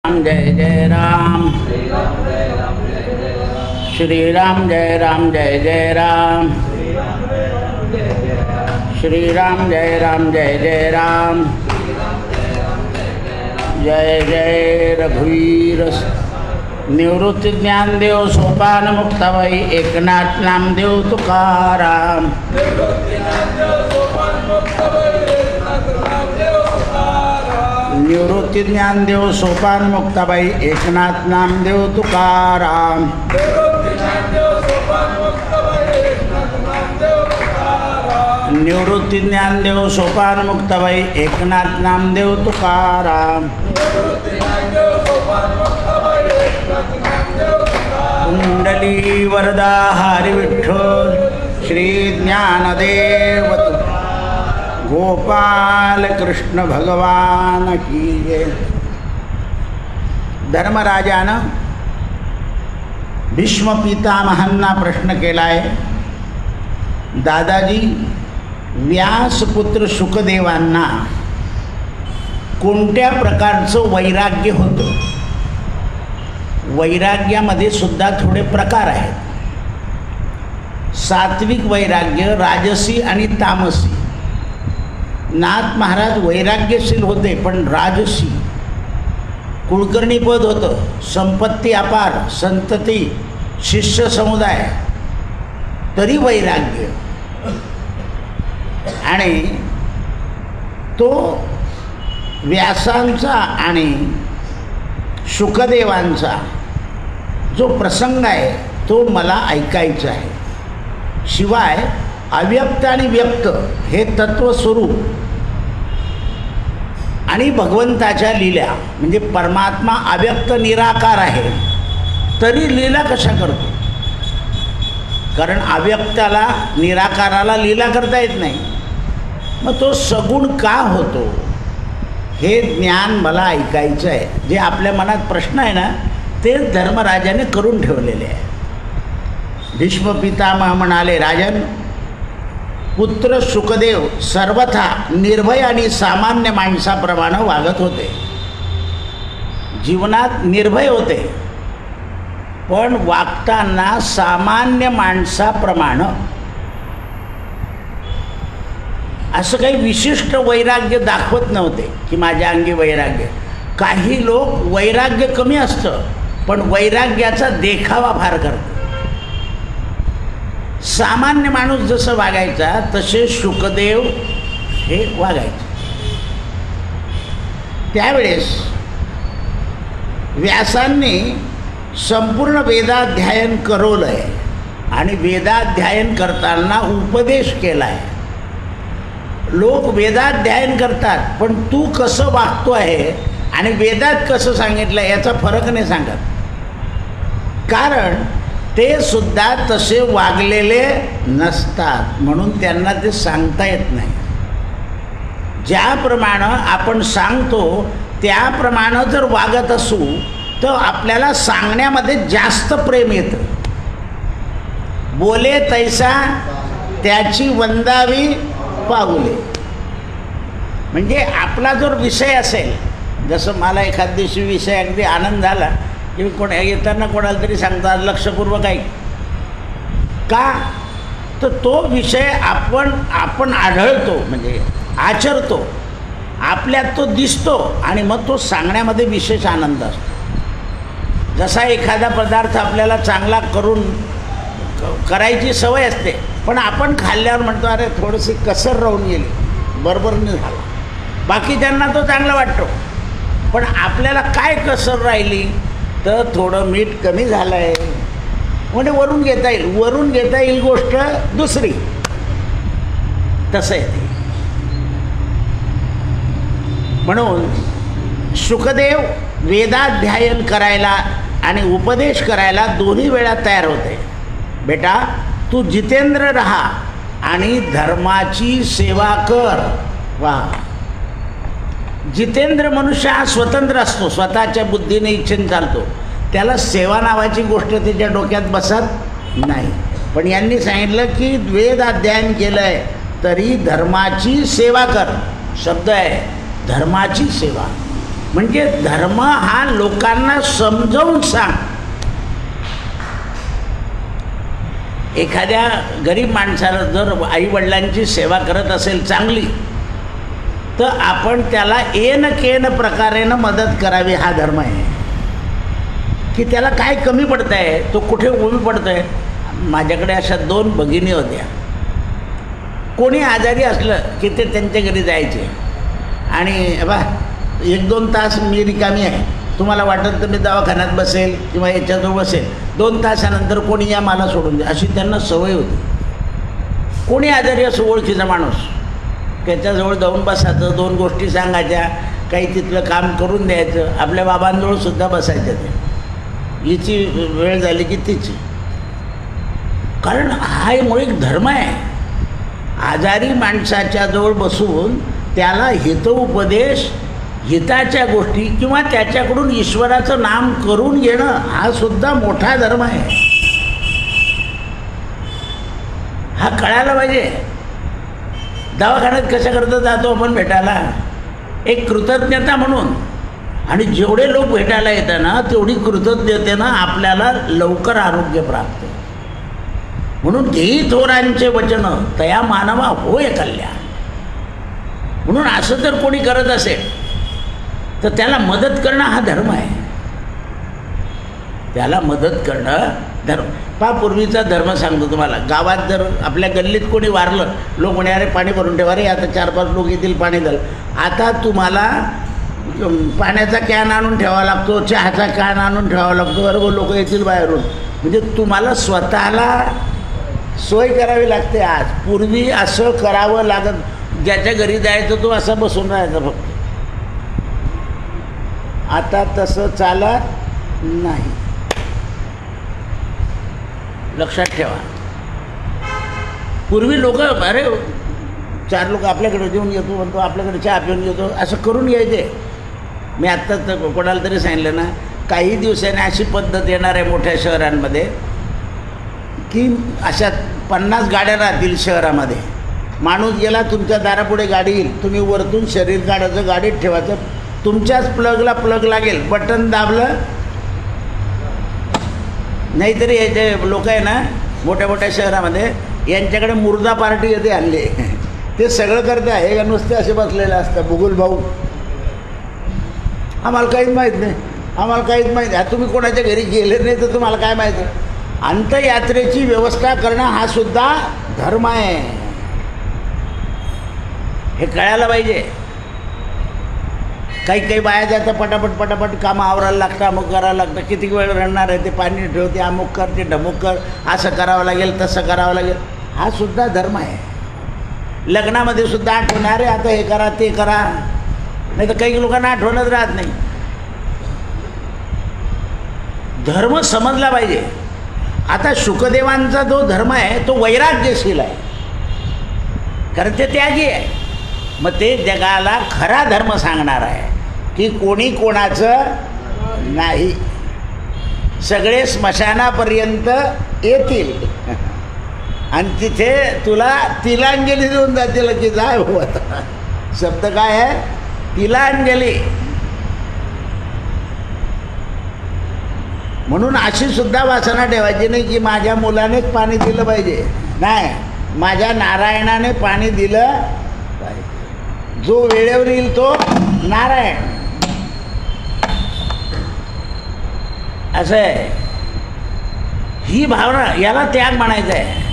जय जय राम श्री राम जय राम जय जय राम श्री राम जय राम जय जय राम जय जय रघुवीर निवृत्ती ज्ञानदेव सोपान मुक्ताबाई एकनाथ नामदेव तुकाराम निवृत्ती ज्ञानदेव सोपान मुक्ताबाई एकनाथ नामदेव तुकाराम निवृत्ती ज्ञानदेव सोपान मुक्ताबाई एकनाथ नामदेव तुकाराम कुंडली वरदा हरी विठ्ठल श्री ज्ञानदेव गोपाल कृष्ण भगवान की जय। धर्मराजानं भीष्म पितामहांना प्रश्न केला आहे, दादाजी व्यासपुत्र शुकदेवांना कोणत्या प्रकारचं वैराग्य होतं? वैराग्यामध्ये सुद्धा थोडे प्रकार आहेत, सात्विक वैराग्य, राजसी आणि तामसी। नाथ महाराज वैराग्यशील होते पण राजसी, कुलकर्णी पद होतं, संपत्ती अपार, संतती, शिष्य समुदाय, तरी वैराग्य। आणि तो व्यासांचा आणि शुकदेवांचा जो प्रसंग आहे तो मला ऐकायचा आहे। शिवाय अव्यक्त आणि व्यक्त हे तत्वस्वरूप आणि भगवंताच्या लीला, म्हणजे परमात्मा अव्यक्त निराकार आहे तरी लीला कशा करतो? कारण अव्यक्ताला निराकाराला लीला करता येत नाही, मग तो सगुण का होतो हे ज्ञान मला ऐकायचं आहे। जे आपल्या मनात प्रश्न आहे ना ते धर्मराजाने करून ठेवलेले आहे। भीष्म पितामह म्हणाले, राजन, पुत्र शुकदेव सर्वथा निर्भय आणि सामान्य माणसाप्रमाणे वागत होते, जीवनात निर्भय होते, पण वागताना सामान्य माणसाप्रमाणे असं काही विशिष्ट वैराग्य दाखवत नव्हते की माझ्या अंगी वैराग्य। काही लोक वैराग्य कमी असतं पण वैराग्याचा देखावा फार करतात। सामान्य माणूस जसं वागायचा तसे शुकदेव हे वागायचे। त्यावेळेस व्यासांनी संपूर्ण वेदाध्ययन करवलं आहे आणि वेदाध्ययन करताना उपदेश केला आहे। लोक वेदाध्ययन करतात पण तू कसं वागतो आहे आणि वेदात कसं सांगितलं याचा फरक नाही सांगत, कारण ते सुद्धा तसे वागलेले नसतात म्हणून त्यांना ते सांगता येत नाही। ज्याप्रमाणे आपण सांगतो त्याप्रमाणे जर वागत असू तर आपल्याला सांगण्यामध्ये जास्त प्रेम येतं। बोले तैसा त्याची वंदावी पाऊले, म्हणजे आपला जर विषय असेल, जसं मला एखाद दिवशी विषय अगदी आनंद झाला की कोण येताना कोणाला तरी सांगतात लक्षपूर्वक ऐक का, तर तो विषय आपण आढळतो, म्हणजे आचरतो, आपल्यात तो दिसतो आणि मग तो सांगण्यामध्ये विशेष आनंद असतो। जसा एखादा पदार्थ आपल्याला चांगला करायची सवय असते पण आपण खाल्ल्यावर म्हणतो अरे थोडीशी कसर राहून गेली, बरोबर नाही झाला, बाकीच्यांना तो चांगला वाटतो पण आपल्याला काय कसर राहिली तर थोडं मीठ कमी झालं आहे, म्हणजे वरून घेता येईल गोष्ट दुसरी, तसं आहे ते। म्हणून शुकदेव वेदाध्ययन करायला आणि उपदेश करायला दोन्ही वेळा तयार होते। बेटा तू जितेंद्र राहा आणि धर्माची सेवा कर। वा, जितेंद्र मनुष्य हा स्वतंत्र असतो, स्वतःच्या बुद्धीने इच्छेने चालतो, त्याला सेवा नावाची गोष्ट त्याच्या डोक्यात बसत नाही। पण यांनी सांगितलं की वेद अध्ययन केलं आहे तरी धर्माची सेवा कर, शब्द आहे धर्माची सेवा। म्हणजे धर्म हा लोकांना समजावून सांग. एखाद्या गरीब माणसाला जर आईवडिलांची सेवा करत असेल चांगली, तर आपण त्याला येन केन प्रकारेनं मदत करावी. हा धर्म आहे. की त्याला काय कमी पडतं आहे, तो कुठे उभी पडतो आहे. माझ्याकडे अशा 2 भगिनी होत्या. कोणी आजारी असलं की ते त्यांच्या घरी जायचे आणि बा 1-2 तास मी रिकामी आहे, तुम्हाला वाटत तर मी दवाखान्यात बसेल किंवा याच्याजवळ बसेल, 2 तासानंतर कोणी या मला सोडून द्या, अशी त्यांना सवय होती. कोणी आजारी असं ओळखीचा माणूस त्याच्याजवळ जाऊन बसायचं, 2 गोष्टी सांगायच्या, काही तिथलं काम करून द्यायचं. आपल्या बाबांजवळसुद्धा बसायचं. ते हिची वेळ झाली की तिची. कारण हा एक धर्म आहे. आजारी माणसाच्या जवळ बसून त्याला हितोपदेश, हिताच्या गोष्टी किंवा त्याच्याकडून ईश्वराचं नाम करून घेणं हा सुद्धा मोठा धर्म आहे. हा कळायला पाहिजे. दवाखान्यात कशाकरता जातो आपण भेटायला? एक कृतज्ञता म्हणून. आणि जेवढे लोक भेटायला येतात ना तेवढी कृतज्ञतेनं आपल्याला लवकर आरोग्य प्राप्त. म्हणून देई थोरांचे वचन तया मानवा होय कल्याण. म्हणून असं जर कोणी करत असेल तर त्याला मदत करणं हा धर्म आहे. त्याला मदत करणं धर्म. पहा, पूर्वीचा धर्म सांगतो तुम्हाला. गावात जर आपल्या गल्लीत कोणी वारलं, लोक म्हणे अरे पाणी भरून ठेवा रे, आता 4-5 लोक येतील पाणी द्याल. आता तुम्हाला पाण्याचा कॅन आणून ठेवावा लागतो, चहाचा कॅन आणून ठेवावा लागतो, बरोबर लोक येतील बाहेरून. म्हणजे तुम्हाला स्वतःला सोय करावी लागते. आज पूर्वी असं करावं लागत, ज्याच्या घरी जायचं तो असा बसून राहायचा फक्त. आता तसं चालत नाही. लक्षात ठेवा. पूर्वी लोक अरे 4 लोक आपल्याकडे जेवून येतो म्हणतो, आपल्याकडे चहा पिऊन येतो, असं करून यायचे. मी आत्ताच कोणाला तरी सांगितलं ना, काही दिवसांनी अशी पद्धत येणार आहे मोठ्या शहरांमध्ये की अशा 50 गाड्या राहतील शहरामध्ये. माणूस गेला, तुमच्या दारापुढे गाडी येईल, तुम्ही वरतून शरीर काढायचं, गाडीत ठेवायचं, तुमच्याच प्लगला प्लग लागेल, बटन दाबलं. नाहीतरी हे जे लोक आहे ना मोठ्या मोठ्या शहरामध्ये, यांच्याकडे मुर्दा पार्टी येते हल्ली. ते सगळं करते. हे नुसते असे बसलेले असतात, बुगुल भाऊ, आम्हाला काहीच माहीत नाही, आम्हाला काहीच माहीत नाही. तुम्ही कोणाच्या घरी गेले नाही तर तुम्हाला काय माहीत आहे? अंत्ययात्रेची व्यवस्था करणं हा सुद्धा धर्म आहे. हे कळायला पाहिजे. काही बाया जातं, पटापट कामं आवरायला लागतं, अमुक करावं लागतं. किती वेळ रडणार आहे, ते पाणी ठेवते, अमुक कर, ते ढमुक कर, असं करावं लागेल, तसं करावं लागेल. हा सुद्धा धर्म आहे. लग्नामध्ये सुद्धा आठवणार आहे, आता हे करा ते करा. नाही तर काही लोकांना आठवणच राहत नाही. धर्म समजला पाहिजे. आता शुकदेवांचा जो धर्म आहे तो वैराग्यशील आहे, कारण ते त्यागी आहे. मग ते जगाला खरा धर्म सांगणार आहे की कोणी कोणाचं नाही, सगळे स्मशानापर्यंत येतील आणि तिथे तुला तिलांजली देऊन जातील की जाय हो. आता शब्द काय आहे? तिलांजली. म्हणून अशी सुद्धा वासना ठेवायची नाही की माझ्या मुलानेच पाणी दिलं पाहिजे. नाही, माझ्या नारायणाने पाणी दिलं पाहिजे. जो वेळेवर येईल तो नारायण. असं आहे. ही भावना, याला त्याग म्हणायचं आहे.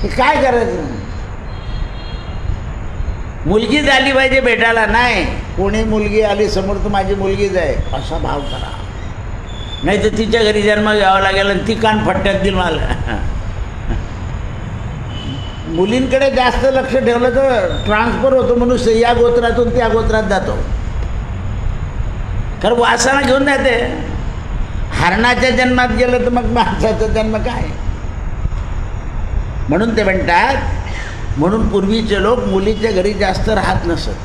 की काय करायचं? मुलगी झाली पाहिजे भेटायला, नाही कोणी मुलगी आली समोर तर माझी मुलगीच आहे असा भाव करा. नाही तर तिच्या घरी जन्म घ्यावा लागेल आणि ती कान फट्ट्यात देईल मला. मुलींकडे जास्त लक्ष ठेवलं तर ट्रान्सफर होतो, मनुष्य या गोत्रातून त्या गोत्रात जातो. कारण वासना घेऊन जाते. हरणाच्या जन्मात गेलं तर मग माणसाचा जन्म काय? म्हणून ते म्हणतात, म्हणून पूर्वीचे लोक मुलीच्या घरी जास्त राहत नसत.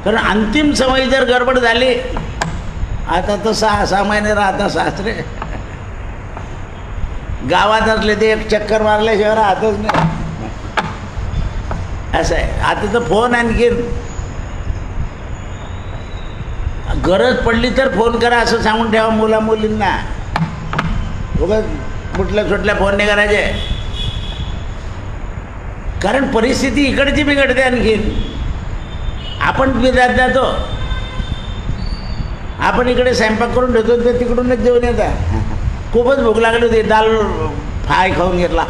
कारण अंतिम समय जर गडबड झाली, आता तर 6 महिने राहता सासरे. गावात असले ते एक चक्कर मारल्याशिवाय राहतच नाही. असं आहे. आता तर फोन आणखीन गरज पडली तर फोन करा असं सांगून ठेवा मुला मुलींना. उगाच कुठल्या सुटल्या फोन नाही करायचे, कारण परिस्थिती इकडची बिघडते. आणखीन आपण बिघडत जातो. आपण इकडे स्वयंपाक करून ठेवतो ते तिकडूनच जेवण येतात. खूपच भूक लागली होती, दाल फ्राय खाऊन घेतला.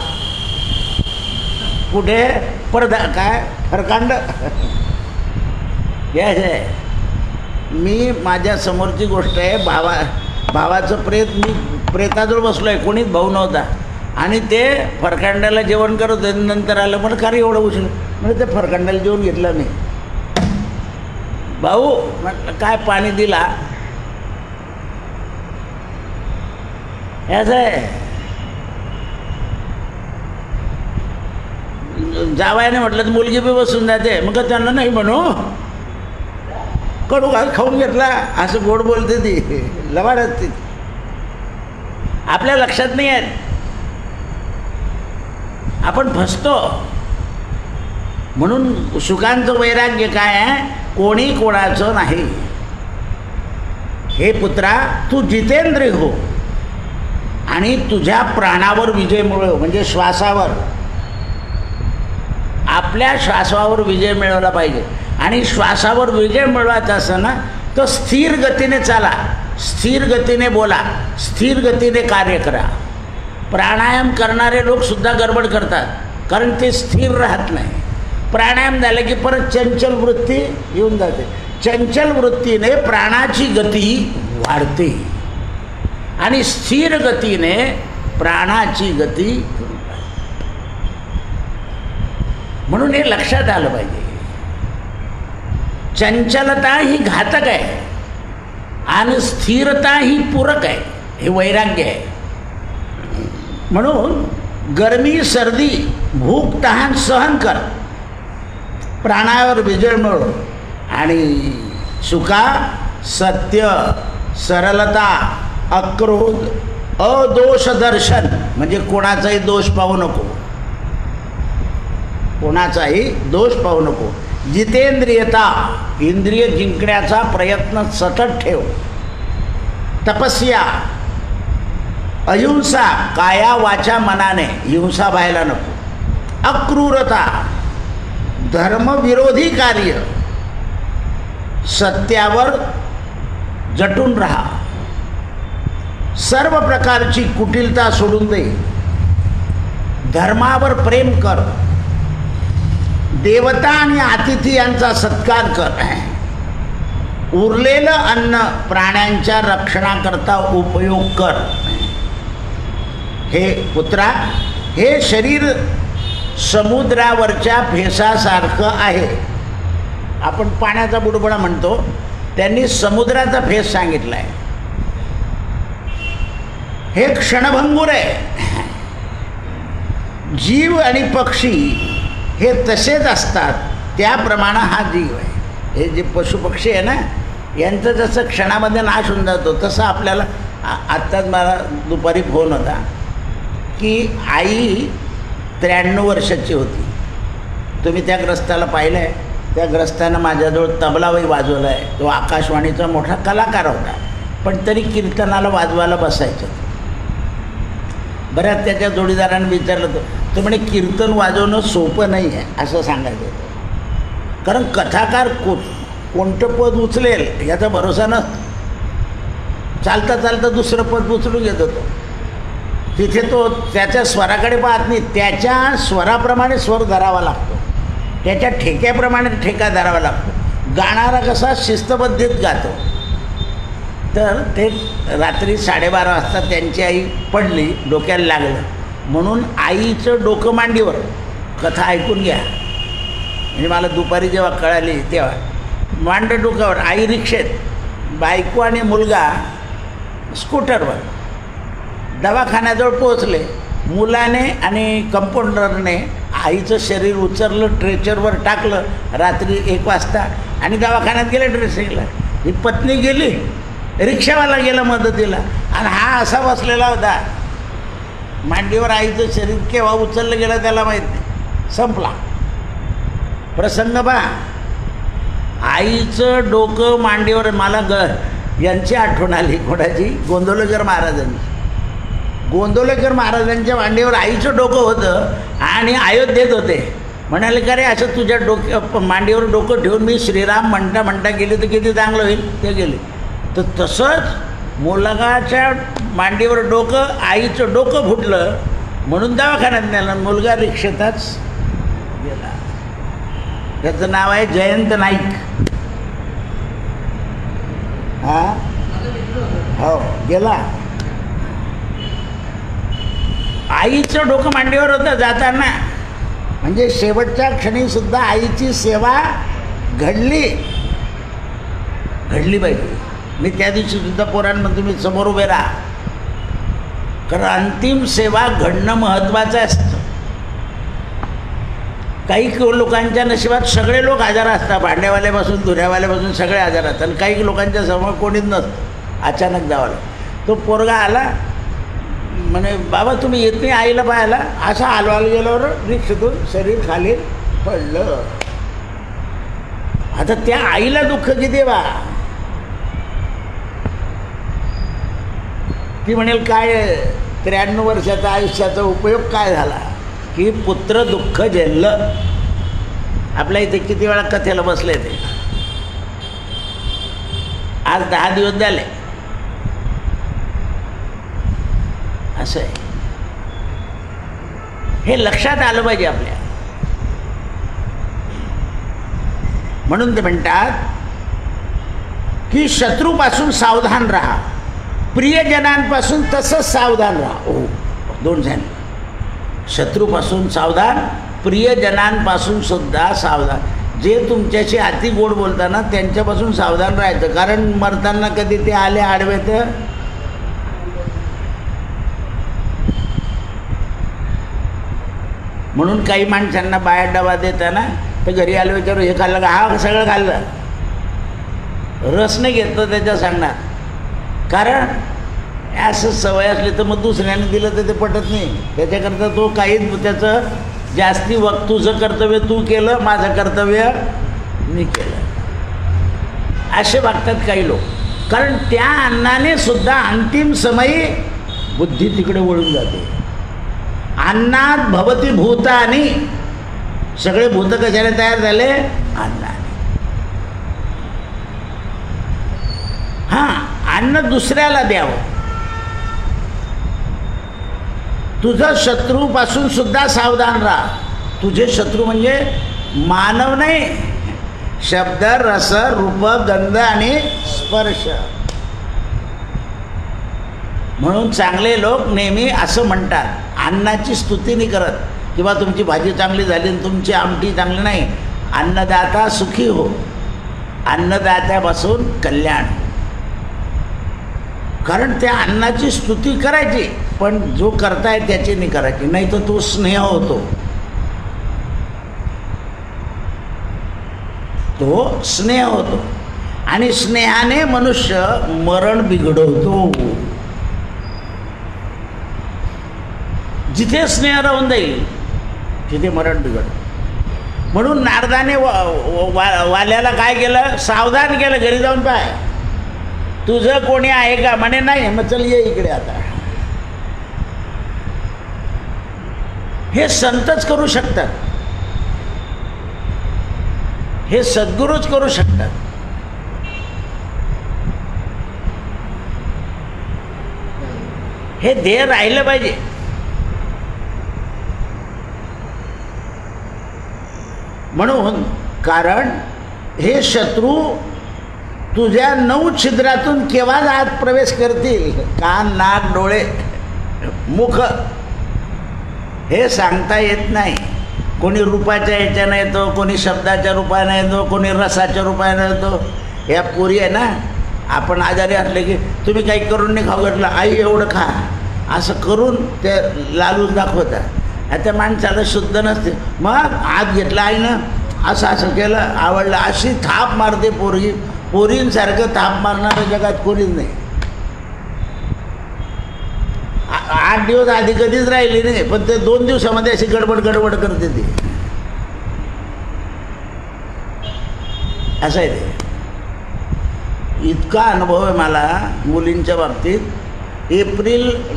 कुठे काय फरकांड याच आहे. मी माझ्या समोरची गोष्ट आहे, भावाचं प्रेत, मी प्रेताजवळ बसलो आहे, कोणीच भाऊ नव्हता, आणि ते फरकांड्याला जेवण करत होते. नंतर आलं, मला का रे एवढं उशीर, म्हणजे ते फरकांड्याला जेवण घेतलं नाही. भाऊ म्हटलं काय पाणी दिला, याच आहे. जावायने म्हटलं तर मुलगी बी बसून जाते, मग त्यांना नाही म्हणू कडू घास खाऊन घेतला असं गोड बोलते ती, लबाड असते. आपल्या लक्षात नाही आहेत, आपण फसतो. म्हणून सुखांचं वैराग्य काय आहे, कोणी कोणाचं नाही. हे पुत्रा, तू जितेंद्रिय हो आणि तुझ्या प्राणावर विजय मिळव, म्हणजे श्वासावर, आपल्या श्वासावर विजय मिळवला पाहिजे. आणि श्वासावर विजय मिळवायचा असं ना, तर स्थिर गतीने चाला, स्थिर गतीने बोला, स्थिर गतीने कार्य करा. प्राणायाम करणारे लोकसुद्धा गडबड करतात, कारण ते स्थिर राहत नाही. प्राणायाम झालं की परत चंचल वृत्ती येऊन जाते. चंचल वृत्तीने प्राणाची गती वाढते आणि स्थिर गतीने प्राणाची गती. म्हणून हे लक्षात आलं पाहिजे. चंचलता ही घातक आहे आणि स्थिरता ही पूरक आहे. हे वैराग्य आहे. म्हणून गरमी, सर्दी, भूक, तहान सहन कर, प्राणावर विजय मिळव, आणि सुखा, सत्य, सरलता, अक्रोध, अदोष दर्शन, म्हणजे कोणाचाही दोष पाहू नको, कोणाचाही दोष पाहू नको. जितेंद्रियता, इंद्रिय जिंकण्याचा प्रयत्न सतत ठेव. तपस्या, अहिंसा, काया वाचा मनाने, हिंसा व्हायला नको. अक्रूरता, धर्मविरोधी कार्य, सत्यावर जटून राहा. सर्व प्रकारची कुटिलता सोडून दे. धर्मावर प्रेम कर. देवता आणि अतिथी यांचा सत्कार कर. उरलेलं अन्न प्राण्यांच्या रक्षणाकरता उपयोग कर. हे पुत्रा, हे शरीर समुद्रावरच्या फेसासारखं आहे. आपण पाण्याचा बुडबुडा म्हणतो, त्यांनी समुद्राचा फेस सांगितला आहे. हे क्षणभंगूर आहे. जीव आणि पक्षी हे तसेच असतात, त्याप्रमाणे हा जीव आहे. हे जे पशुपक्षी आहे ना, यांचं जसं क्षणामध्ये नाश होऊन जातो, तसं आपल्याला आत्ताच मला दुपारी फोन होता की आई 93 वर्षाची होती. तुम्ही त्या ग्रस्ताला पाहिलं आहे. त्या ग्रस्तानं माझ्याजवळ तबलाही वाजवला आहे. तो आकाशवाणीचा मोठा कलाकार होता, पण तरी कीर्तनाला वाजवायला बसायचं. बऱ्याच त्याच्या जोडीदारांनी विचारलं तो म्हणे कीर्तन वाजवणं सोपं नाही आहे असं सांगायचं होतं. कारण कथाकार कोणतं पद उचलेल याचा भरोसा नसतो. चालता चालता दुसरं पद उचलून घेत होतो. तिथे तो त्याच्या स्वराकडे पाहत नाही, त्याच्या स्वराप्रमाणे स्वर धरावा लागतो, त्याच्या ठेक्याप्रमाणे ठेका धरावा लागतो. गाणारा कसा शिस्तबद्धीत गातो. तर ते रात्री 12:30 वाजता त्यांची आई पडली, डोक्याला लागलं. म्हणून आईचं डोकं मांडीवर. कथा ऐकून घ्या. म्हणजे मला दुपारी जेव्हा कळाली तेव्हा, मांड डोक्यावर, आई रिक्षेत, बायको आणि मुलगा स्कूटरवर. दवाखान्याजवळ पोहोचले. मुलाने आणि कंपाऊंडरने आईचं शरीर उचललं, ट्रेचरवर टाकलं रात्री 1 वाजता आणि दवाखान्यात गेले ड्रेसिंगला. ही पत्नी गेली, रिक्षावाला गेला मदतीला, आणि हा असा बसलेला होता मांडीवर. आईचं शरीर केव्हा उचललं गेलं त्याला माहीत नाही. संपला प्रसंग. बा आईचं डोकं मांडीवर, मला यांची आठवण आली, कोणाची, गोंदवलेकर महाराजांची. गोंदवलेकर महाराजांच्या मांडीवर आईचं डोकं होतं आणि अयोध्येत होते. म्हणाले का रे असं तुझ्या मांडीवर डोकं ठेवून मी श्रीराम म्हणता म्हणता गेले तर किती चांगलं होईल. ते गेले. तर तसंच मुलगाच्या मांडीवर डोकं, आईचं डोकं फुटलं म्हणून दवाखान्यात नेला. मुलगा रिक्षेतच गेला. त्याचं नाव आहे जयंत नाईक. हा हो गेला. आईचं डोकं मांडीवर होतं जाताना, म्हणजे शेवटच्या क्षणी सुद्धा आईची सेवा घडली पाहिजे. मी त्या दिवशी सुद्धा पोरांमध्ये तुम्ही समोर उभे राहा, कारण अंतिम सेवा घडणं महत्त्वाचं असतं. काही लोकांच्या नशिबात सगळे लोक आजार असतात, भांड्यावाल्यापासून धुऱ्यावाल्यापासून सगळे आजार असतात, आणि काही लोकांच्या समोर कोणीच नसतं. अचानक जावं. तो पोरगा आला, म्हणे बाबा तुम्ही येत नाही आईला पाहायला. असं हलवायला गेल्यावर रिक्षेतून शरीर खाली पडलं. आता त्या आईला दुःख किती बा. ती म्हणेल काय 93 वर्षाचा आयुष्याचा उपयोग काय झाला, की पुत्र दुःख झेललं. आपल्या इथे किती वेळा कथेला बसले ते. आज 10 दिवस झाले. असं आहे. हे लक्षात आलं पाहिजे आपल्या. म्हणून ते म्हणतात की शत्रूपासून सावधान राहा, प्रियजनांपासून तसंच सावधान राहा. ओ 2 झाले. शत्रूपासून सावधान, प्रियजनांपासून सुद्धा सावधान. जे तुमच्याशी अति गोड बोलताना त्यांच्यापासून सावधान राहायचं, कारण मरताना कधी ते आले आडवे तर. म्हणून काही माणसांना बाहेर डबा देताना तर घरी आलं विचारू हे खाल्लं का, हा सगळं खाल्लं, रस नाही घेतलं त्याच्या सांगणार. कारण असं सवय असली तर मग दुसऱ्याने दिलं तर ते पटत नाही. त्याच्याकरता तो काहीच त्याचं जास्ती तुझं कर्तव्य तू केलं, माझं कर्तव्य मी केलं, असे वागतात काही लोक. कारण त्या अन्नाने सुद्धा अंतिम समयी बुद्धी तिकडे वळून जाते. अन्नात भवती भूतानी, सगळे भूत कशाने तयार झाले, अन्नाने. हां, अन्न दुसऱ्याला द्यावं. तुझं शत्रूपासून सुद्धा सावधान राहा. तुझे शत्रू म्हणजे मानव नाही, शब्द, रस, रूप, गंध आणि स्पर्श. म्हणून चांगले लोक नेहमी असं म्हणतात, अन्नाची स्तुती नाही करत किंवा तुमची भाजी चांगली झाली आणि तुमची आमटी चांगली नाही. अन्नदाता सुखी हो, अन्नदात्यापासून कल्याण. कारण त्या अन्नाची स्तुती करायची, पण जो करताय त्याची नाही करायची, नाही तर तो स्नेह होतो. तो स्नेह होतो आणि स्नेहाने मनुष्य मरण बिघडवतो. जिथे स्नेह राहून जाईल तिथे मरण बिघडतं. म्हणून नारदाने वाल्याला काय केलं, सावधान केलं. घरी जाऊन पाय तुझं कोणी आहे का, म्हणे नाही. मग चल ये इकडे आता. हे संतच करू शकतात, हे सद्गुरूच करू शकतात. हे ध्येय राहिलं पाहिजे. म्हणून कारण हे शत्रू तुझ्या 9 छिद्रातून केव्हा आत प्रवेश करतील, कान, नाक, डोळे, मुख, हे सांगता येत नाही. कोणी रूपाच्या ह्याच्यानं येतो, कोणी शब्दाच्या रूपानं येतो, कोणी रसाच्या रूपानं येतो. या पोरी आहे ना, आपण आजारी असले की तुम्ही काही करून नाही खाऊ घातलं, आई एवढं खा, असं करून ते लालूच दाखवतात. त्या माणसाला शुद्ध नसते. मग आत घेतला आईनं, असं असं केलं, आवडलं, अशी थाप मारते पोरगी. पोरींसारखं थाप मारणारं जगात कोणीच नाही. 8 दिवस आधी कधीच राहिली नाही, पण ते 2 दिवसामध्ये अशी गडबड करते ती. असं आहे ते. इतका अनुभव आहे मला मुलींच्या बाबतीत.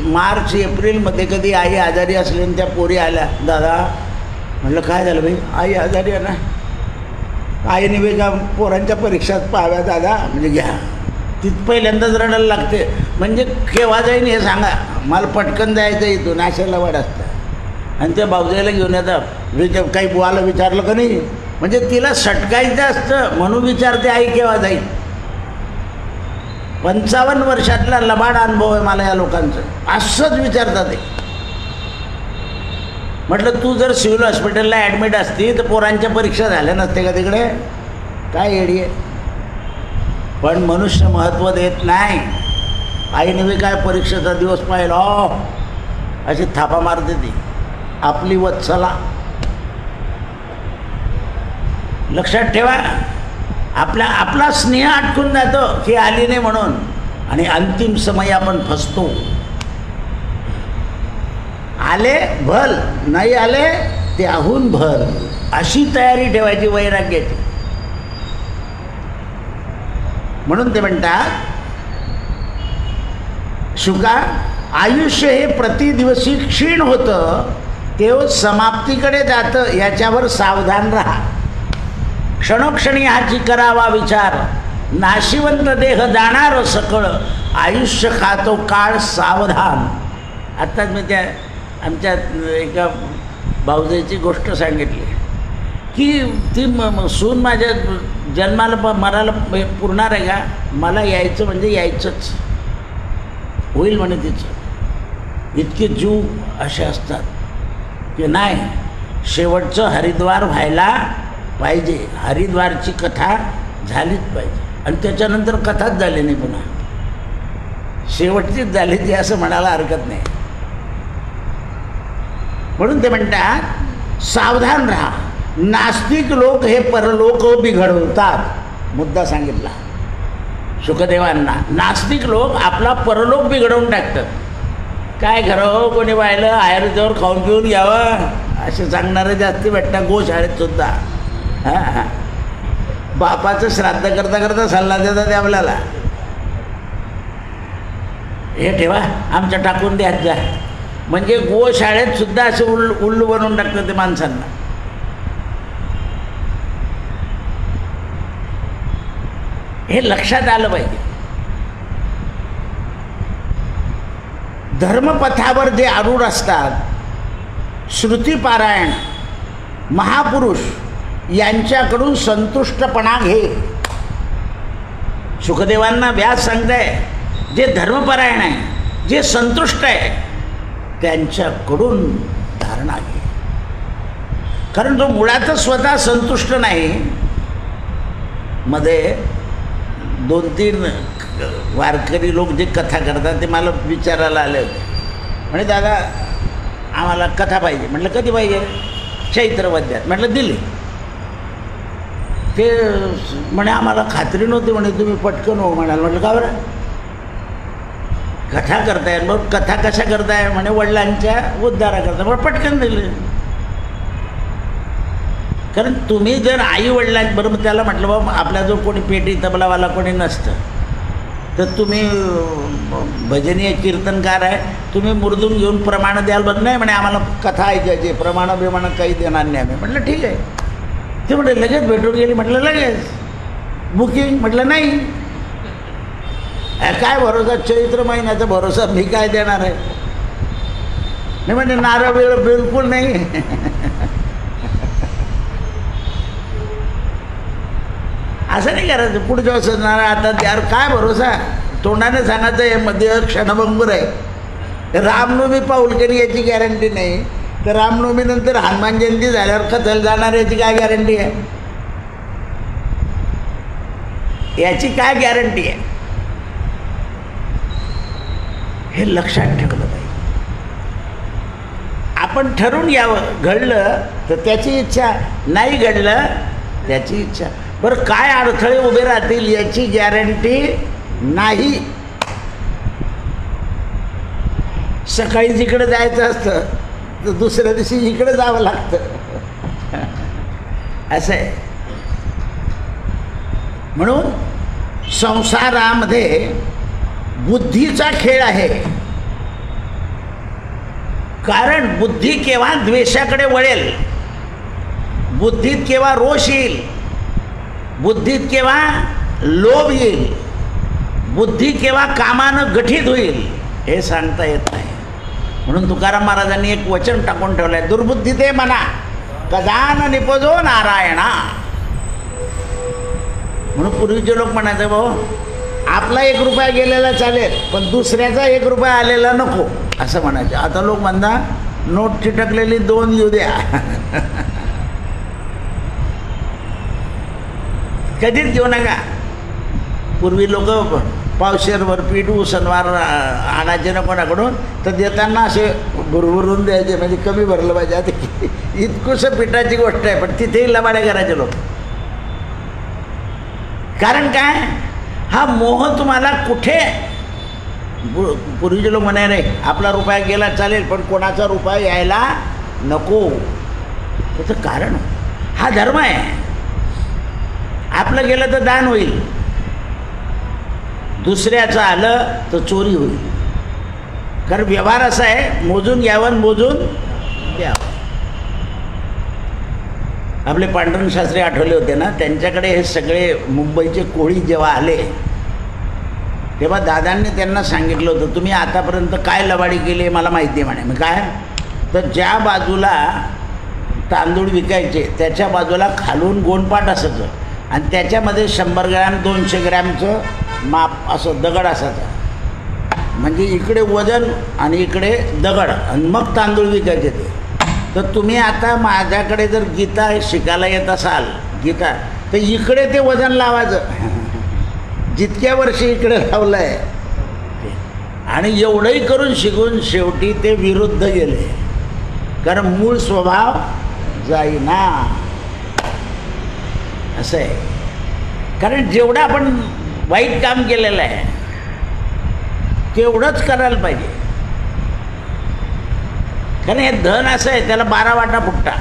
मार्च एप्रिलमध्ये कधी आई आजारी असली आणि त्या पोरी आल्या, दादा म्हटलं काय झालं बाई, आई आजारी आहे ना, आईने वेगळ्या पोरांच्या परीक्षात पाहाव्या दादा, म्हणजे घ्या. तिथं पहिल्यांदाच रडायला लागते. म्हणजे केव्हा जाईन हे सांगा, मला पटकन जायचं इथून, अशाला वाढ असतं. आणि त्या भाऊजाईला घेऊन येतात, काही बुवाला विचारलं का नाही, म्हणजे तिला सटकायचं असतं म्हणून विचारते आई केव्हा जाईल. 55 वर्षातला लबाड अनुभव आहे मला या लोकांचं. असंच विचारतात ते. म्हटलं तू जर सिव्हिल हॉस्पिटलला ॲडमिट असती तर पोरांच्या परीक्षा झाल्या नसते का तिकडे, काय येडी आहे. पण मनुष्य महत्त्व देत नाही. आईने बी काय परीक्षेचा दिवस पाहिला अशी थापा मारते ती आपली वत्सला. लक्षात ठेवा, आपला स्नेह अटकून जातो की आली नाही म्हणून, आणि अंतिम समय आपण फसतो. आले भल, नाही आले त्याहून भल, अशी तयारी ठेवायची वैराग्याची. म्हणून ते म्हणतात शुका, आयुष्य हे प्रतिदिवशी क्षीण होतं, तेव्हा समाप्तीकडे जातं, याच्यावर सावधान राहा. क्षणोक्षणी हाची करावा विचार, नाशिवंत देह जाणार सकळ, आयुष्य खातो काळ सावधान. आत्ताच मी त्या आमच्या एका भाऊजाईची गोष्ट सांगितली की ती सून माझ्या जन्माला मराला पुरणार आहे का, मला यायचं म्हणजे यायचंच होईल म्हणे तिचं. इतके जीव असे असतात की नाही, शेवटचं हरिद्वार व्हायला पाहिजे, हरिद्वारची कथा झालीच पाहिजे. आणि त्याच्यानंतर कथाच झाली नाही, पुन्हा शेवटचीच झाली ती असं म्हणायला हरकत नाही. म्हणून ते म्हणतात सावधान राहा. नास्तिक लोक हे परलोक बिघडवतात. मुद्दा सांगितला शुकदेवांना. नास्तिक लोक आपला परलोक बिघडवून टाकतात. काय घरावर कोणी पाहिलं आयुर्वेदावर खाऊन पिऊन घ्यावं असे सांगणारे जास्ती भेटतात गोशाळेत सुद्धा. हां, बापाचं श्राद्ध करता करता सल्ला देतात ते आपल्याला, हे ठेवा आमच्या टाकून द्यात जा. म्हणजे गोशाळेत सुद्धा असे उल्लू बनवून टाकतात ते माणसांना. हे लक्षात आलं पाहिजे. धर्मपथावर जे आरूढ असतात, श्रुतिपारायण महापुरुष यांच्याकडून संतुष्टपणा घे. शुकदेवांना व्यास सांगताय, जे धर्मपरायण आहे, जे संतुष्ट आहे, त्यांच्याकडून धारणा घे. कारण जो मुळातच स्वतः संतुष्ट नाही. मध्ये 2-3 वारकरी लोक जे कथा करतात ते मला विचारायला आले होते. म्हणे दादा आम्हाला कथा पाहिजे. म्हटलं कधी पाहिजे, चैत्रवद्यात. म्हटलं दिली. ते म्हणे आम्हाला खात्री नव्हती, म्हणे तुम्ही पटकन हो म्हणाल. म्हटलं का बरं, कथा करताय. मग कथा कशा करताय, म्हणे वडिलांच्या उद्धारा करता. मग पटकन दिले. कारण तुम्ही जर आई वडिलांबरोबर, त्याला म्हटलं बाबा आपला जो कोणी पेटी तबलावाला कोणी नसतं, तर तुम्ही भजनीय कीर्तनकार आहे, तुम्ही मुरदून घेऊन प्रमाणं द्याल. बघ नाही म्हणे आम्हाला कथा ऐकायची, प्रमाणं बिमाणं काही देणार नाही आम्ही. म्हटलं ठीक आहे. ते म्हटलं लगेच भेटून गेली. म्हटलं लगेच बुकिंग. म्हटलं नाही, काय भरोसा, चैत्र महिन्याचा भरोसा मी काय देणार आहे. नाही म्हणजे नारळ वेळ बिलकुल नाही. असं नाही करायचं. पुढच्या वर्षी नारळ आता यार काय भरोसा, तोंडाने सांगायचं हे मध्ये क्षणभंगूर आहे. रामनवमी पाऊलकरी याची गॅरंटी नाही, तर रामनवमीनंतर हनुमान जयंती झाल्यावर कथल जाणार याची काय गॅरंटी आहे, याची काय गॅरंटी आहे. हे लक्षात ठेवलं पाहिजे. आपण ठरवून यावं, घडलं तर त्याची इच्छा, नाही घडलं त्याची इच्छा. बरं काय अडथळे उभे राहतील याची गॅरंटी नाही. सकाळी जिकडे जायचं असतं तर दुसऱ्या दिवशी इकडे जावं लागतं. असं आहे. म्हणून संसारामध्ये बुद्धीचा खेळ आहे. कारण बुद्धी केव्हा द्वेषाकडे वळेल, बुद्धीत केव्हा रोष येईल, बुद्धीत केव्हा लोभ येईल, बुद्धी केव्हा कामानं गठीत होईल, हे सांगता येत नाही. म्हणून तुकाराम महाराजांनी एक वचन टाकून ठेवलं आहे, दुर्बुद्धी ते म्हणा कदान निपजो नारायणा. म्हणून पूर्वीचे लोक म्हणायचे, भाऊ आपला 1 रुपया गेलेला चालेल पण दुसऱ्याचा 1 रुपया आलेला नको, असं म्हणायचे. आता लोक म्हणतात नोट चिटकलेली 2 येऊ द्या. कधीच घेऊ नका. पूर्वी लोक पावशेरभर पीठ उसनवार आणायचे ना कोणाकडून, तर देताना असे भुरभुरून द्यायचे, म्हणजे कमी भरलं पाहिजे. आता इतकुसं पिठाची गोष्ट आहे, पण तिथेही लबाडे करायचे लोक. कारण काय, हा मोह तुम्हाला कुठे. पूर्वीचे लोक म्हणाय नाही आपला रुपया गेला चालेल पण कोणाचा रुपया यायला नको. त्याचं कारण हा धर्म आहे. आपलं गेलं तर दान होईल, दुसऱ्याचं आलं तर चोरी होईल. कारण व्यवहार असा आहे, मोजून घ्यावं मोजून द्यावं. आपले पांडुरंग शास्त्री आठवले होते ना, त्यांच्याकडे हे सगळे मुंबईचे कोळी जेव्हा आले तेव्हा दादांनी त्यांना सांगितलं होतं, तुम्ही आतापर्यंत काय लबाडी केली मला माहिती म्हणे. मग काय, तर ज्या बाजूला तांदूळ विकायचे त्याच्या बाजूला खालून गोणपाट असायचं आणि त्याच्यामध्ये 100 ग्रॅम 200 ग्रॅमचं माप असं दगड असायचा. म्हणजे इकडे वजन आणि इकडे दगड, आणि मग तांदूळ विकायचे ते. तर तुम्ही आता माझ्याकडे जर गीता शिकायला येत असाल गीता, तर इकडे ते वजन लावायचं. जितक्या वर्षी इकडे लावलं आहे, आणि एवढंही करून शिकून शेवटी ते विरुद्ध गेले. कारण मूळ स्वभाव जाईना, असं आहे. कारण जेवढं आपण वाईट काम केलेलं आहे तेवढंच करायला पाहिजे. कारण हे धन असं आहे, त्याला 12 वाटा फुटता.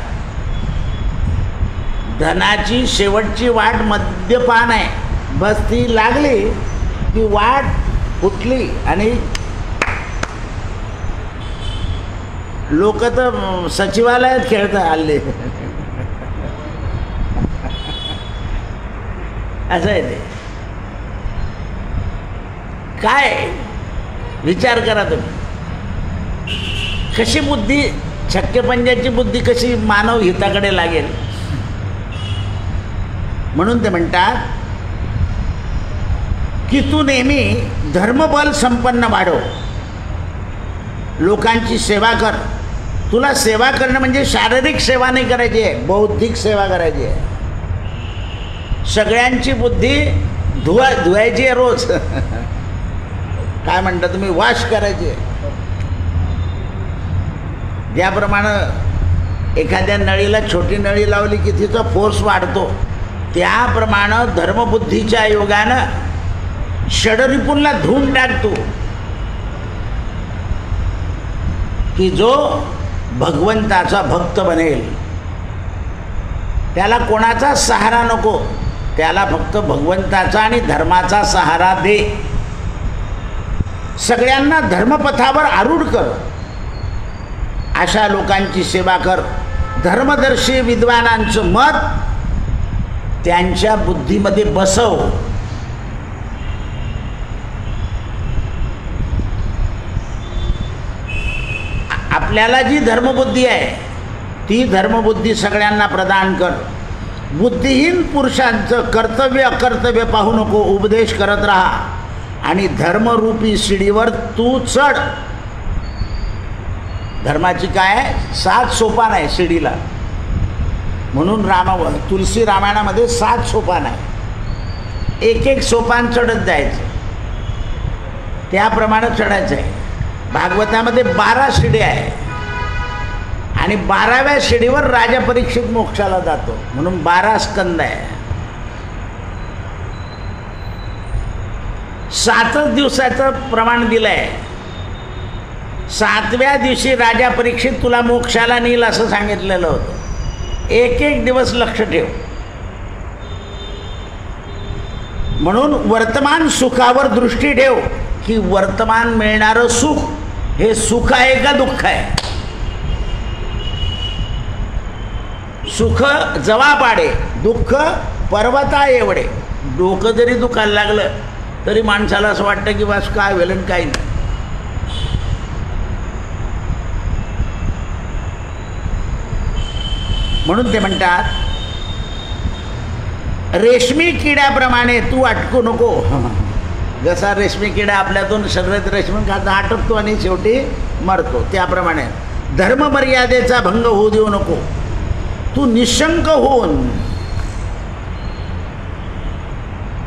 धनाची शेवटची वाट मद्यपान आहे. बस ती लागली की वाट फुटली आणि लोक तर सचिवालयात खेळता आले. असं आहे ते. काय विचार करा तुम्ही, कशी बुद्धी, छक्केपंजाची बुद्धी कशी मानव हिताकडे लागेल. म्हणून ते म्हणतात की तू नेहमी धर्मबल संपन्न वाढव, लोकांची सेवा कर. तुला सेवा करणं म्हणजे शारीरिक सेवा नाही करायची आहे, बौद्धिक सेवा करायची आहे. सगळ्यांची बुद्धी धुवायची आहे रोज. काय म्हणता तुम्ही, वॉश करायची आहे. ज्याप्रमाणे एखाद्या नळीला छोटी नळी लावली की तिचा फोर्स वाढतो, त्याप्रमाणे धर्मबुद्धीच्या योगानं षडरिपूंना धुवून टाकतो. की जो भगवंताचा भक्त बनेल त्याला कोणाचा सहारा नको, त्याला फक्त भगवंताचा आणि धर्माचा सहारा दे. सगळ्यांना धर्मपथावर आरूढ कर, अशा लोकांची सेवा कर. धर्मदर्शी विद्वानांचं मत त्यांच्या बुद्धीमध्ये बसव. आपल्याला जी धर्मबुद्धी आहे ती धर्मबुद्धी सगळ्यांना प्रदान कर. बुद्धिहीन पुरुषांचं कर्तव्य अकर्तव्य पाहू नको, उपदेश करत राहा आणि धर्मरूपी शिडीवर तू चढ. धर्माची काय 7 सोपान आहे शिडीला. म्हणून तुलसी रामायणामध्ये 7 सोपान आहे. एक सोपान चढत जायचं, त्याप्रमाणे चढायचं आहे. भागवतामध्ये 12 शिडी आहे आणि 12व्या शिडीवर राजा परीक्षित मोक्षाला जातो. म्हणून 12 स्कंद आहे. 7 दिवसाचं प्रमाण दिलं आहे. 7व्या दिवशी राजा परीक्षित तुला मोक्षाला नेईल असं सांगितलेलं होतं. एक दिवस लक्ष ठेव. म्हणून वर्तमान सुखावर दृष्टी ठेव की वर्तमान मिळणारं सुख हे सुख आहे का दुःख आहे. सुख जवा पाडे, दुःख पर्वता एवढे. डोकं जरी दुखायला लागलं तरी माणसाला असं वाटतं की बस काय वेलन काय नाही. म्हणून ते म्हणतात रेशमी किड्याप्रमाणे तू अटकू नको. जसा रेशमी किडा आपल्यातून शरीरात रेशमी खात अटकतो आणि शेवटी मरतो, त्याप्रमाणे धर्म मर्यादेचा भंग होऊ देऊ नको. तू निशंक होऊन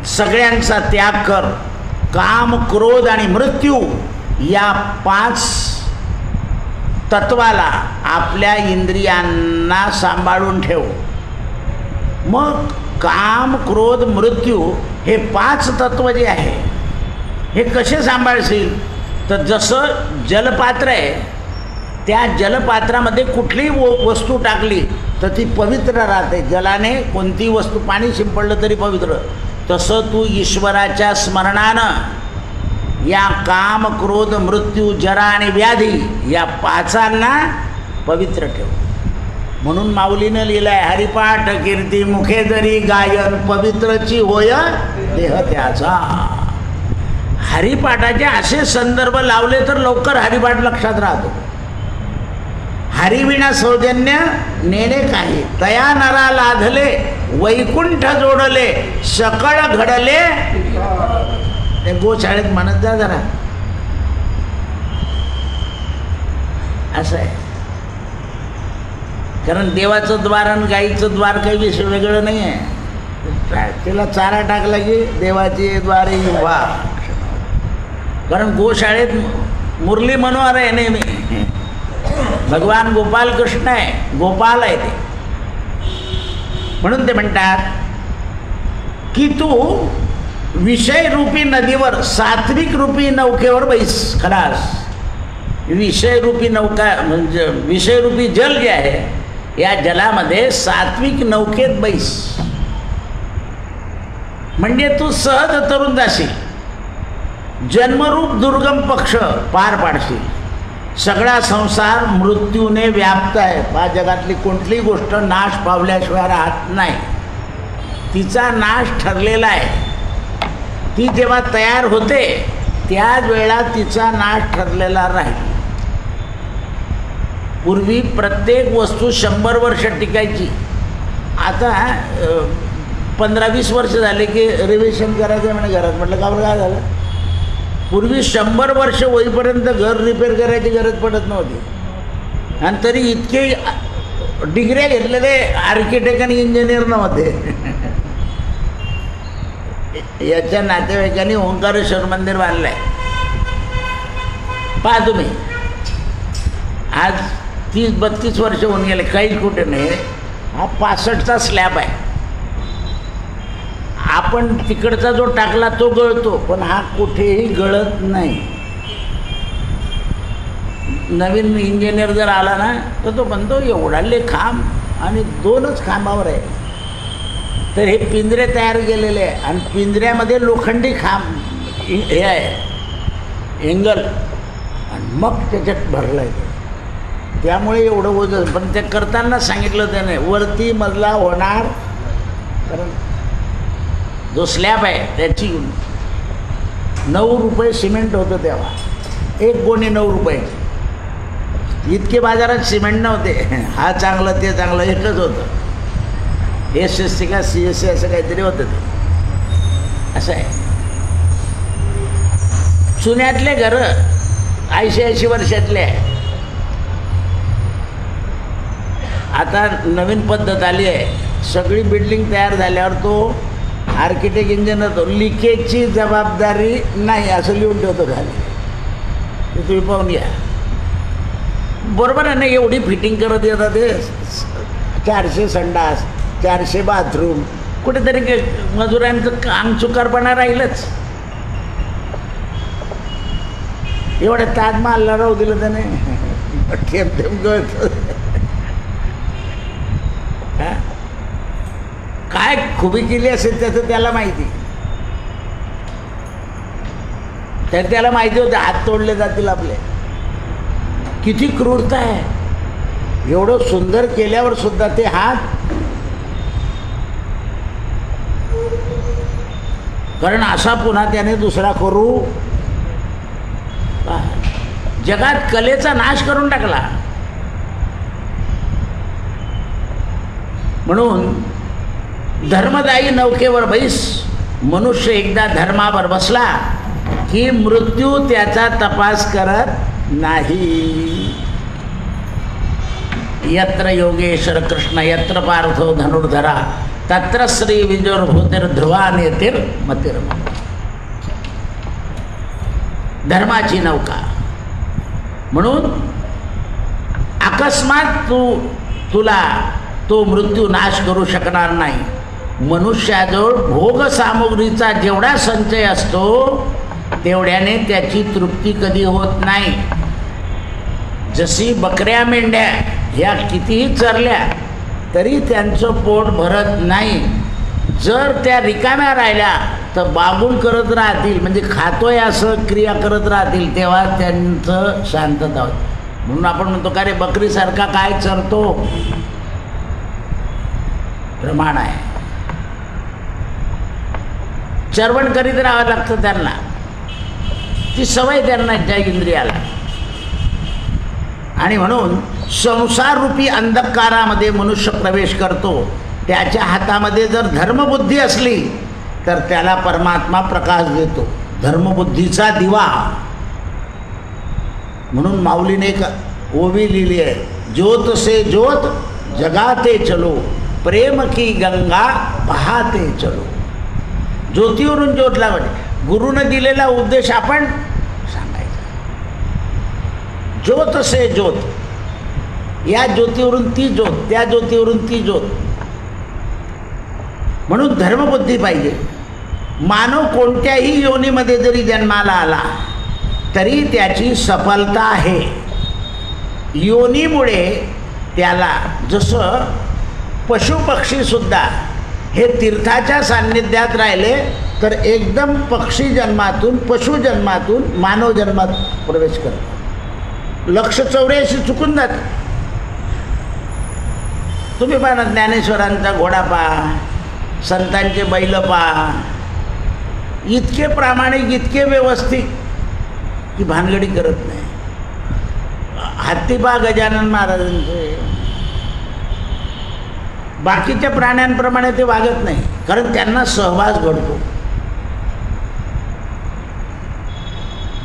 सगळ्यांचा त्याग कर. काम, क्रोध आणि मृत्यू या 5 तत्वाला आपल्या इंद्रियांना सांभाळून ठेव. मग काम, क्रोध, मृत्यू हे 5 तत्व जे आहे हे कसे सांभाळशील. तर जसं जलपात्र आहे, त्या जलपात्रामध्ये कुठलीही वस्तू टाकली तर ती पवित्र राहते. जलाने कोणती वस्तू, पाणी शिंपडलं तरी पवित्र. तसं तू ईश्वराच्या स्मरणानं या काम, क्रोध, मृत्यू, जरा आणि व्याधी या 5 पवित्र ठेव. म्हणून माऊलीनं लिहिलंय हरिपाठ कीर्ती मुखे जरी गायन पवित्रची होय देह त्याचा. हरिपाठाचे असे संदर्भ लावले तर लवकर हरिपाठ लक्षात राहतो. हरिविना सौजन्य नेणे काही, तया नरा लाधले वैकुंठ जोडले सकळ घडले. ते गोशाळेत म्हणत जा जरा, असं आहे. कारण देवाचं द्वार आणि गाईचं द्वार काही विषय वेगळं नाही आहे. तिला चारा टाकला की देवाची द्वारे वा. कारण गोशाळेत मुरली मनोहर आहे नेहमी. भगवान गोपाल कृष्ण आहे, गोपाल आहे ते. म्हणून ते म्हणतात की तू विषयरूपी नदीवर सात्विक रूपी नौकेवर बैस. खलास. विषयरूपी नौका म्हणजे विषयरूपी जल जे आहे या जलामध्ये सात्विक नौकेत बैस. म्हणजे तू सहज तरुण जाशील. जन्मरूप दुर्गम पक्ष पार पाडशील. सगळा संसार मृत्यूने व्याप्त आहे. या जगातली कोणतीही गोष्ट नाश पावल्याशिवाय राहत नाही. तिचा नाश ठरलेला आहे. ती जेव्हा तयार होते त्याच वेळेला तिचा नाश ठरलेला राहील. पूर्वी प्रत्येक वस्तू 100 वर्ष टिकायची. आता 15-20 वर्ष झाले की रिव्हिजन करायचं म्हणे घरात. म्हटलं का बरं काय झालं. पूर्वी 100 वर्ष होईपर्यंत घर रिपेअर करायची गरज पडत नव्हती. आणि तरी इतके डिग्र्या घेतलेले आर्किटेक्ट आणि इंजिनियर नव्हते. याच्या नातेवाईकांनी ओंकारेश्वर मंदिर बांधलं आहे. पहा तुम्ही, आज 30-32 वर्ष होऊन गेले, काहीच कुठे नाही. हा 65चा स्लॅब आहे. आपण तिकडचा जो टाकला तो गळतो, पण हा कुठेही गळत नाही. नवीन इंजिनियर जर आला ना तर तो म्हणतो एवढाले खांब आणि 2च खांबावर आहे. तर हे पिंजरे तयार केलेले आहे आणि पिंजऱ्यामध्ये लोखंडी खांब हे आहे एंगल, आणि मग त्याच्यात भरलं आहे. त्यामुळे एवढं वजन. पण ते करताना सांगितलं त्याने वरती मजला होणार. कारण जो स्लॅब आहे त्याची 9 रुपये सिमेंट होतं तेव्हा. 1 गोणी 9 रुपये. इतके बाजारात सिमेंट नव्हते. हा चांगलं ते चांगलं एकच होतं. SSC का CSC असं काहीतरी होतं ते. असं आहे. चुन्यातले घरं 80-80 वर्षातले आहे. आता नवीन पद्धत आली आहे. सगळी बिल्डिंग तयार झाल्यावर तो आर्किटेक्ट इंजिनियर तो लिकेजची जबाबदारी नाही असं लिहून ठेवतो खाली. ते तुम्ही पाहून या. बरोबर आहे ना. एवढी फिटिंग करत येतात ते. 400 संडास, 400 बाथरूम. कुठेतरी मजुरांचं अंगचुकारपणा राहीलच. एवढ्या ताजमहलला राहू दिलं त्याने. थेंब थेंब गळत. काय खुबी केली असेल त्याचं त्याला माहिती. तर त्याला माहिती होते हात तोडले जातील आपले. किती क्रूरता आहे. एवढं सुंदर केल्यावर सुद्धा ते हात. कारण असा पुन्हा त्याने दुसरा करू. जगात कलेचा नाश करून टाकला. म्हणून धर्मदायी नौकेवर बैस. मनुष्य एकदा धर्मावर बसला की मृत्यू त्याचा तपास करत नाही. यत्र योगेश्वर कृष्ण यत्र पार्थो धनुर्धरा तत्र श्री विजोर्भूतिर ध्रुवान येतील मतिर. धर्माची नौका. म्हणून अकस्मात तुला तो मृत्यू नाश करू शकणार नाही. मनुष्याजवळ भोग सामुग्रीचा जेवढा संचय असतो तेवढ्याने त्याची तृप्ती कधी होत नाही. जशी बकऱ्या मेंढ्या ह्या कितीही चरल्या तरी त्यांचं पोट भरत नाही. जर त्या रिकाम्या राहिल्या तर बागुल करत राहतील, म्हणजे खातोय असं क्रिया करत राहतील, तेव्हा त्यांचं शांतता होते. म्हणून आपण म्हणतो का रे बकरीसारखा काय चरतो. प्रमाण आहे. चरवण करीत राहावं लागतं त्यांना. ती सवय त्यांना त्या इंद्रियाला. आणि म्हणून संसाररूपी अंधकारामध्ये मनुष्य प्रवेश करतो. त्याच्या हातामध्ये जर धर्मबुद्धी असली तर त्याला परमात्मा प्रकाश देतो. धर्मबुद्धीचा दिवा. म्हणून माऊलीने एक ओवी लिहिली आहे. ज्योत से ज्योत जगाते चलो प्रेम की गंगा बहाते चलो. ज्योतीवरून ज्योत लावायची. गुरुनं दिलेला उपदेश आपण सांगायचा. ज्योत से ज्योत. या ज्योतीवरून ती ज्योत, त्या ज्योतीवरून ती ज्योत. म्हणून धर्मबुद्धी पाहिजे. मानव कोणत्याही योनीमध्ये जरी जन्माला आला तरी त्याची सफलता आहे. योनीमुळे त्याला, जसं पशुपक्षीसुद्धा हे तीर्थाच्या सान्निध्यात राहिले तर एकदम पक्षी जन्मातून पशुजन्मातून मानव जन्मात प्रवेश करतात. लक्ष 84 चुकून जात. तुम्ही पहा ज्ञानेश्वरांचा घोडा पहा, संतांचे बैल पहा, इतके प्रामाणिक, इतके व्यवस्थित की भानगडी करत नाही. हत्ती पहा गजानन महाराजांचे. बाकीच्या प्राण्यांप्रमाणे ते वागत नाही, कारण त्यांना सहवास घडतो.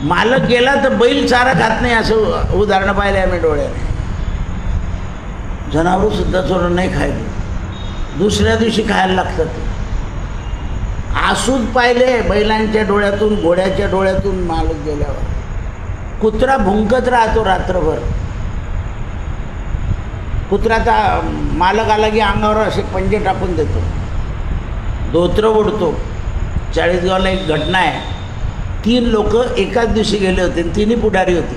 मालक गेला तर बैल चारा खात नाही, असं उदाहरणं पाहिले आम्ही डोळ्याने. जनावरं सुद्धा चोरून नाही खायला, दुसऱ्या दिवशी खायला लागतात. आसूद पाहिले बैलांच्या डोळ्यातून, घोड्याच्या डोळ्यातून मालक गेल्यावर. कुत्रा भुंकत राहतो रात्रभर. कुत्र्याचा मालक आला की अंगावर असे पंजे टाकून देतो, धोत्र ओढतो. चाळीसगावला एक घटना आहे. 3 लोक एकाच दिवशी गेले होते, तिन्ही पुढारी होती.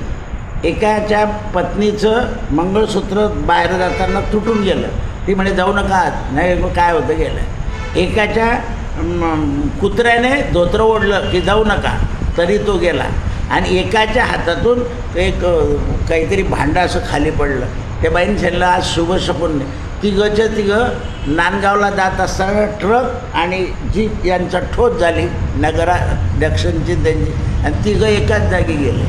एकाच्या पत्नीचं मंगळसूत्र बाहेर जाताना तुटून गेलं. ती म्हणे जाऊ नका. नाही काय होतं गेलं. एकाच्या कुत्र्याने धोत्र ओढलं की जाऊ नका, तरी तो गेला. आणि एकाच्या हातातून एक काहीतरी भांडं असं खाली पडलं. त्या बाईने सांगितलं आज शुभ शकून नाही. तिघंच्या तिघं नांदगावला जात असताना ट्रक आणि जीप यांचा ठोस झाली, नगराध्यक्षांची त्यांची, आणि तिघं एकाच जागी गेले.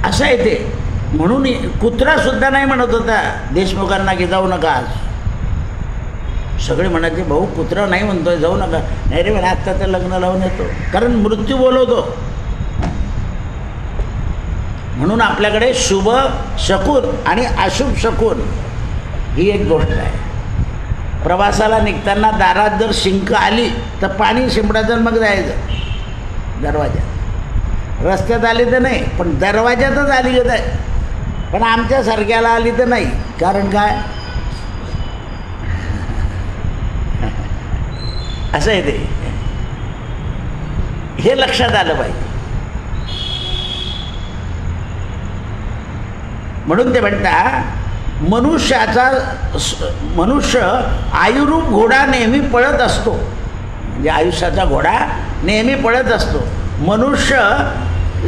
असं आहे ते. म्हणून कुत्रासुद्धा नाही म्हणत होता देशमुखांना की जाऊ नका आज. सगळे म्हणायचे भाऊ कुत्रा नाही म्हणतोय जाऊ नका. नाही रे म्हणे आत्ता तर लग्न लावून येतो, कारण मृत्यू बोलवतो. म्हणून आपल्याकडे शुभ शकून आणि अशुभ शकून ही एक गोष्ट आहे. प्रवासाला निघताना दारात जर शिंक आली तर पाणी शिंपडायचं मग जायचं दरवाज्यात. रस्त्यात आली तर नाही, पण दरवाज्यातच आली का आहे. पण आमच्यासारख्याला आली तर नाही. कारण काय असं आहे ते. हे लक्षात आलं पाहिजे. म्हणून ते म्हणता मनुष्य आयुरूप घोडा नेहमी पळत असतो. म्हणजे आयुष्याचा घोडा नेहमी पळत असतो. मनुष्य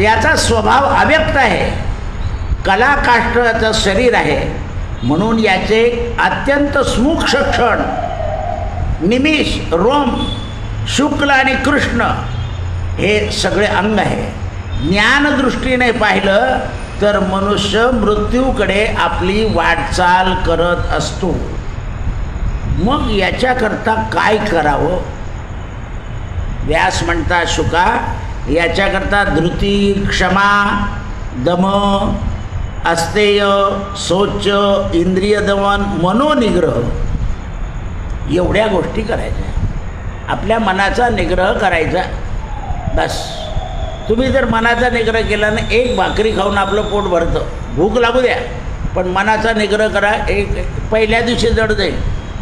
याचा स्वभाव अव्यक्त आहे, कलाकाष्ठाचं शरीर आहे, म्हणून याचे अत्यंत सूक्ष्म क्षण, निमिष, रोम, शुक्ल आणि कृष्ण हे सगळे अंग आहे. ज्ञानदृष्टीने पाहिलं तर मनुष्य मृत्यूकडे आपली वाटचाल करत असतो. मग याच्याकरता काय करावं? व्यास म्हणतात, शुका, याच्याकरता धृती, क्षमा, दम, अस्तेय, शौच, इंद्रिय दमन, मनोनिग्रह एवढ्या गोष्टी करायच्या. आपल्या मनाचा निग्रह करायचा. बस तुम्ही जर मनाचा निग्रह केला ना, एक भाकरी खाऊन आपलं पोट भरतं, भूक लागू द्या, पण मनाचा निग्रह करा. पहिल्या दिवशी जड जाईल,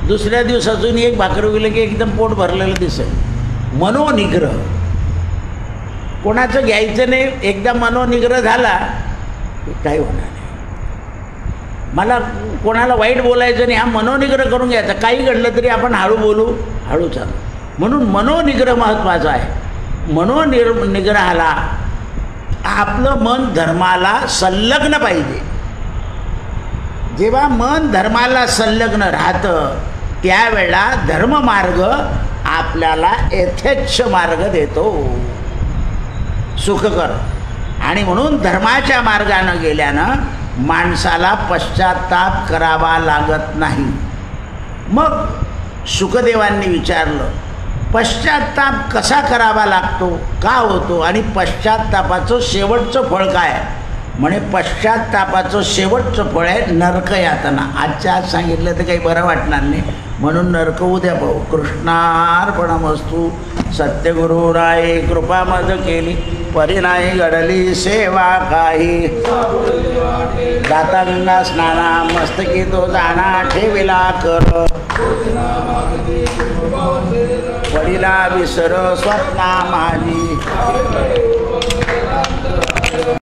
दुसऱ्या दिवसातून एक भाकरी गेलं की एकदम पोट भरलेलं दिसेल. मनोनिग्रह कोणाचं घ्यायचं नाही. एकदा मनोनिग्रह झाला की काही होणार नाही. मला कोणाला वाईट बोलायचं नाही, हा मनोनिग्रह करून घ्यायचा. काही घडलं तरी आपण हळू बोलू, हळू चालू. म्हणून मनोनिग्रह महत्त्वाचा आहे. निग्रहाला आपलं मन धर्माला संलग्न पाहिजे. जेव्हा मन धर्माला संलग्न राहतं त्यावेळेला धर्ममार्ग आपल्याला यथेच्छ मार्ग देतो, सुखकर. आणि म्हणून धर्माच्या मार्गानं गेल्यानं माणसाला पश्चाताप करावा लागत नाही. मग शुकदेवांनी विचारलं, पश्चाताप कसा करावा लागतो, का होतो, आणि पश्चातापाचं शेवटचं फळ काय? म्हणे पश्चातापाचं शेवटचं फळ आहे नरक यातना. आजच्या आज सांगितलं तर काही बरं वाटणार नाही, म्हणून नरक उद्या पाहू. कृष्णार्पणमस्तु. सत्यगुरुराये कृपा मद केली, परिणाही घडली सेवा काही. दाता गंगा स्नाना, मस्तकी तो जाणा, ठेविला कर. वडिला विसर स्वप्ना माझी.